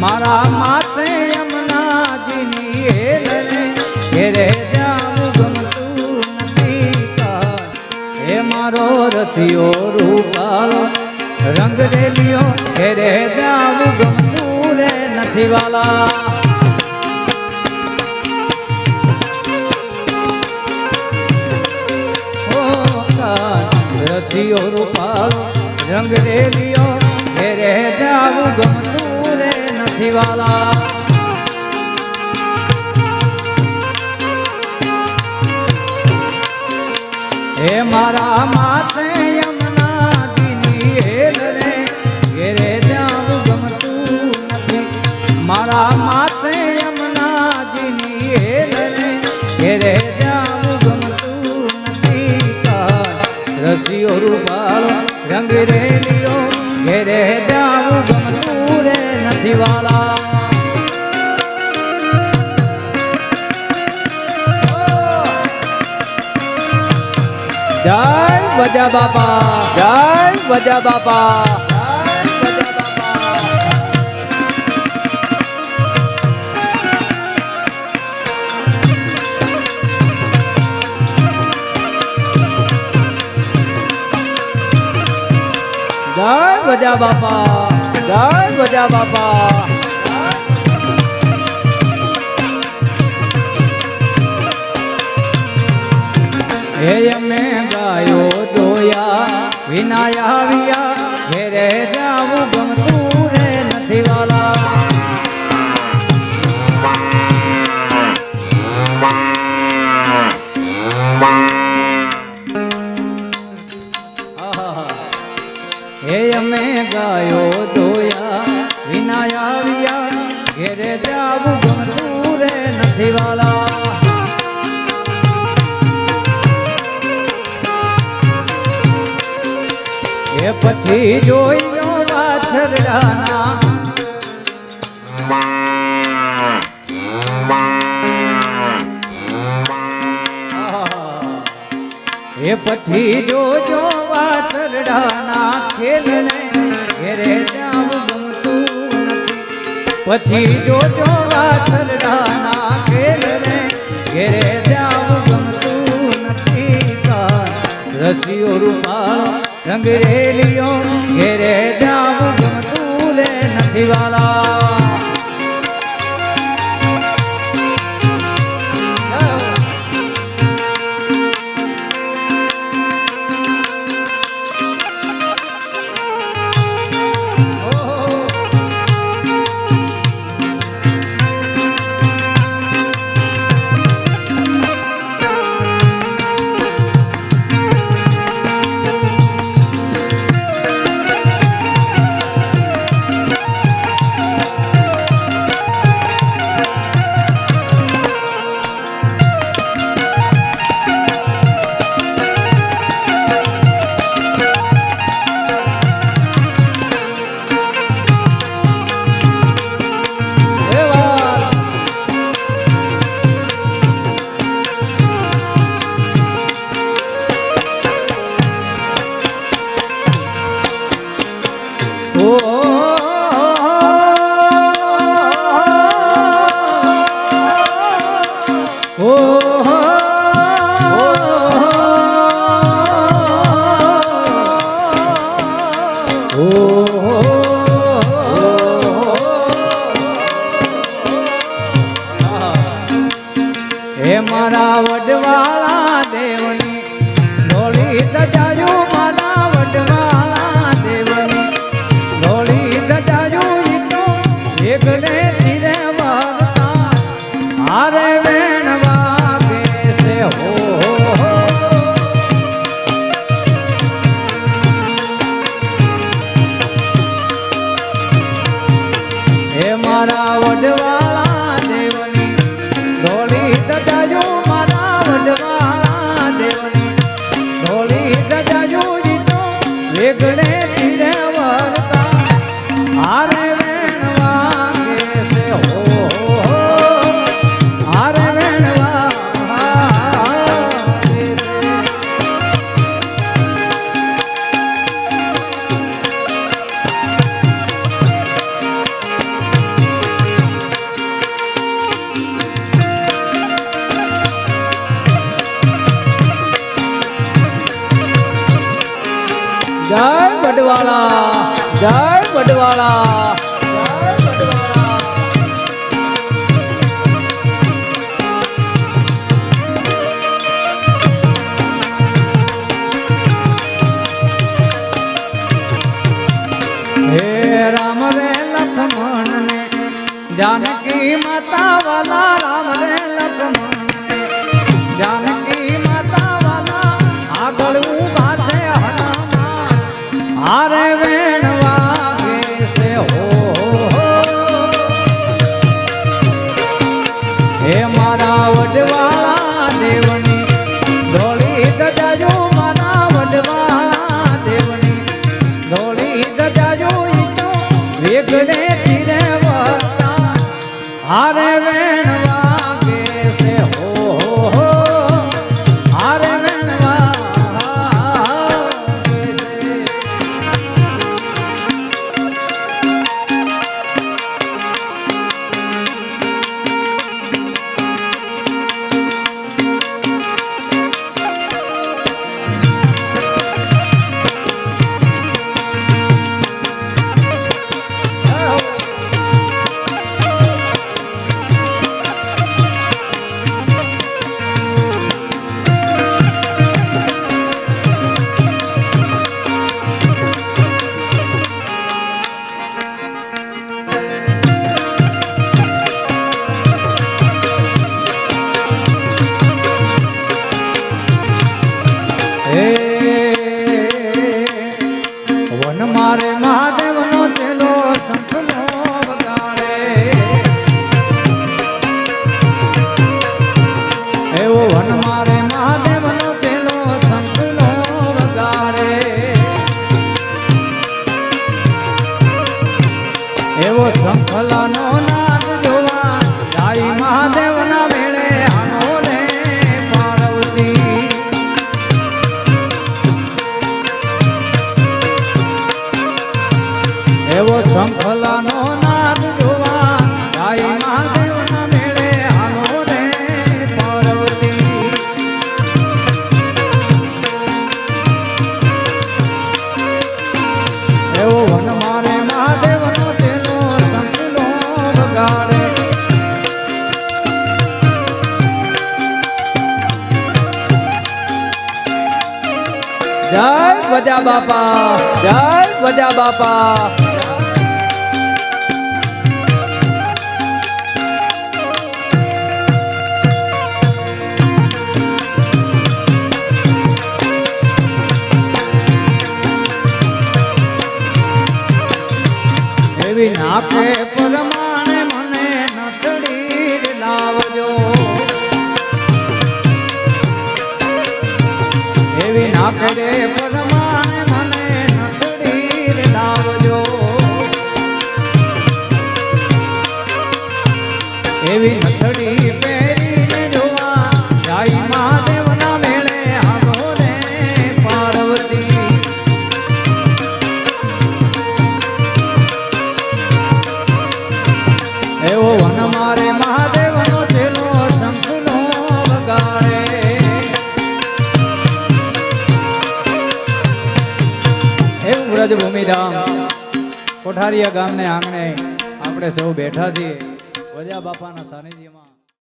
મારા માથે યમુનાજીની હેલ રે ઘેરે જાવું ગમતું નથી કા હે મારો રસિયો રૂપાળો રંગ રેલિયો ઘેરે જાવું ગમતું રે નથી વાલા રસિયો રૂપાળો રંગ રેલિયો ઘેરે જાવું ગમતું રે નથી વાલા હે મારા માથે યમુનાજીની હેલ રે ઘેરે જાવું ગમતું નથી મારા માથે યમુનાજીની હેલ રે ઘેરે જાવું ગમતું નથી રસિયો રૂપાળો રંગ રેલિયો ઘેરે જાવું ગમતું રે નથી વાલા જય વજા બાપા જય વજા બાપા જય વજા બાપા જય વજા બાપા હે અમે ગાયો દોયા વિનાયા આવ્યા ઘેરે જાવું ગમતું રે નથી વાલા હે અમે ગાયો દોયા વિનાયા આવ્યા ઘેરે જાવું ગમતું રે નથી વાલા એ પછી જોઈનો વાછરડાના એ પછી જોજો વાછરડાના ખેલને ઘેરે જાવું ગમતું નથી પછી જોજો વાછરડાના ખેલને ઘેરે જાવું ગમતું નથી રસિયો રૂપાળો રંગ રેલિયો ઘેરે જાવું ગમતું લે નથી વાલા હે મારા વડવાળા દેવની ડોળી તજાયો મારા વડવાળા દેવની ડોળી તજાયો ઈતો એકલે ધીરે વારતા હારે વેણવા બેસે હો હે મારા વડવાળા દેવની ડોળી તજાયો મારા વડવાળા દેવની ડોળી તજાયો જીતો વેગળે ધીરે વરતા હારે વેણવા કેસે હો હારે વેણવા વડવાળા જય વડવાળા હે રામ રે લક્ષ્મણ ને जानकी माता वाला राम रे लक्ष्मण जानकी माता वाला आगळ उभा छे हनुमान हारे वेण वागे से हो हे मारा वडवाळा देवनी धोળી गजाजो मारा वडवाळा देवनी धोળી गजाजो ईतो वेगळे तीरे हारे वेण वागे से हो हारे वेण वागे से वन मारे महादेव नो चेलो संतनो वगाड़े एवो वन मारे महादेव नो चेलो संतनो वगाड़े एवो संखला नो नाच जोवा जाई महादेव ना मेळे हानो रे पार्वती एवो संखला नो नाद जोवा गाई महादेव ना मेळे हालो रे पार्वती एवो वन मारे महादेव नो तेलो संखलो बगाड़े जय वजा बापा जय वजा बापा એવી નાકે પરમાણે મને નથડી લાવજો એવી નાકે રે પરમાણે મને નથડી લાવજો એવી નથડી પહેરીને જોવા જાય મહાદેવના મેળે હાલો રે પાર્વતી એવો વન મારે મહાદેવ નો તેલો શંખનો વગાડે એવું વ્રજભૂમિધામ કોઠારીયા ગામને આંગણે આપણે સૌ બેઠા છીએ વજા બાપાના સાનિધ્યમાં